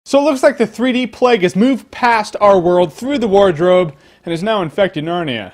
So it looks like the 3D plague has moved past our world through the wardrobe and has now infected Narnia.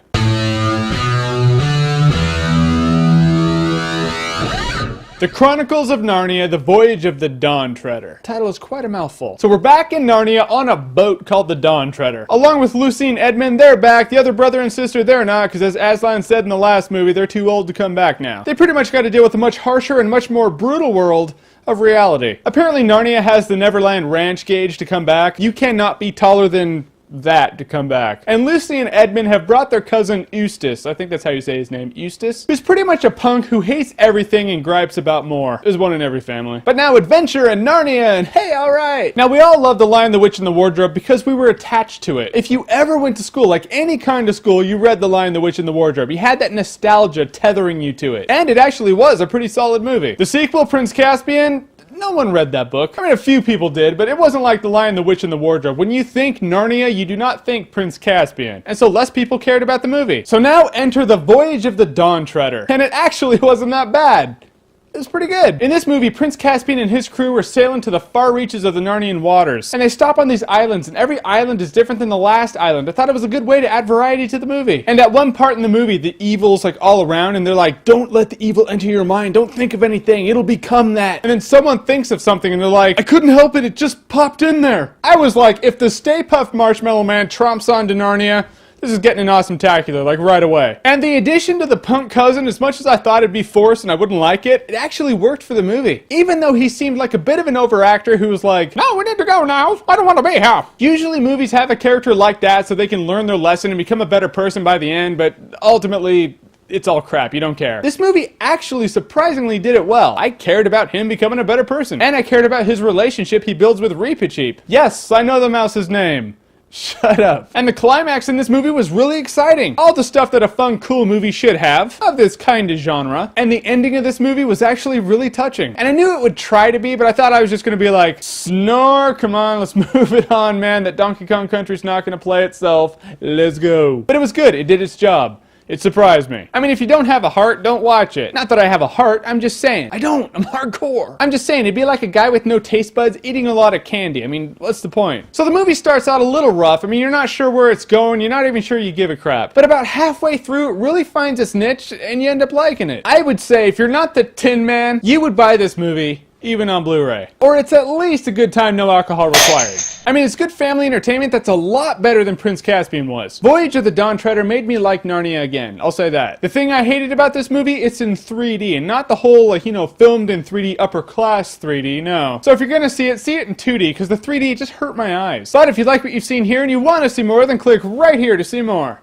The Chronicles of Narnia, The Voyage of the Dawn Treader. The title is quite a mouthful. So we're back in Narnia on a boat called the Dawn Treader. Along with Lucy and Edmund, they're back. The other brother and sister, they're not, because as Aslan said in the last movie, they're too old to come back now. They pretty much got to deal with a much harsher and much more brutal world of reality. Apparently Narnia has the Neverland Ranch gauge to come back. You cannot be taller than that to come back. And Lucy and Edmund have brought their cousin Eustace, I think that's how you say his name, Eustace, who's pretty much a punk who hates everything and gripes about more. There's one in every family. But now adventure and Narnia and hey, alright! Now we all love The Lion, the Witch, and the Wardrobe because we were attached to it. If you ever went to school, like any kind of school, you read The Lion, the Witch, and the Wardrobe. You had that nostalgia tethering you to it. And it actually was a pretty solid movie. The sequel, Prince Caspian, no one read that book. I mean, a few people did, but it wasn't like The Lion, the Witch, and the Wardrobe. When you think Narnia, you do not think Prince Caspian. And so less people cared about the movie. So now enter The Voyage of the Dawn Treader. And it actually wasn't that bad. It was pretty good. In this movie, Prince Caspian and his crew were sailing to the far reaches of the Narnian waters. And they stop on these islands, and every island is different than the last island. I thought it was a good way to add variety to the movie. And at one part in the movie, the evil's like all around, and they're like, don't let the evil enter your mind. Don't think of anything. It'll become that. And then someone thinks of something, and they're like, I couldn't help it. It just popped in there. I was like, if the Stay Puft Marshmallow Man tromps onto Narnia, this is getting an Awesometacular, like right away. And the addition to the punk cousin, as much as I thought it'd be forced and I wouldn't like it, it actually worked for the movie. Even though he seemed like a bit of an overactor who was like, no, we need to go now. I don't want to be here. Usually movies have a character like that so they can learn their lesson and become a better person by the end, but ultimately, it's all crap. You don't care. This movie actually surprisingly did it well. I cared about him becoming a better person. And I cared about his relationship he builds with Reepicheep. Yes, I know the mouse's name. Shut up. And the climax in this movie was really exciting. All the stuff that a fun, cool movie should have, of this kind of genre. And the ending of this movie was actually really touching. And I knew it would try to be, but I thought I was just going to be like, snore, come on, let's move it on, man. That Donkey Kong Country's not going to play itself. Let's go. But it was good. It did its job. It surprised me. I mean, if you don't have a heart, don't watch it. Not that I have a heart, I'm just saying. I don't. I'm hardcore. I'm just saying, it'd be like a guy with no taste buds eating a lot of candy. I mean, what's the point? So the movie starts out a little rough. I mean, you're not sure where it's going. You're not even sure you give a crap. But about halfway through, it really finds its niche, and you end up liking it. I would say, if you're not the Tin Man, you would buy this movie, even on Blu-ray. Or it's at least a good time, no alcohol required. I mean, it's good family entertainment that's a lot better than Prince Caspian was. Voyage of the Dawn Treader made me like Narnia again, I'll say that. The thing I hated about this movie, it's in 3D, and not the whole, like, you know, filmed in 3D, upper class 3D, no. So if you're gonna see it in 2D, because the 3D just hurt my eyes. But if you like what you've seen here and you want to see more, then click right here to see more.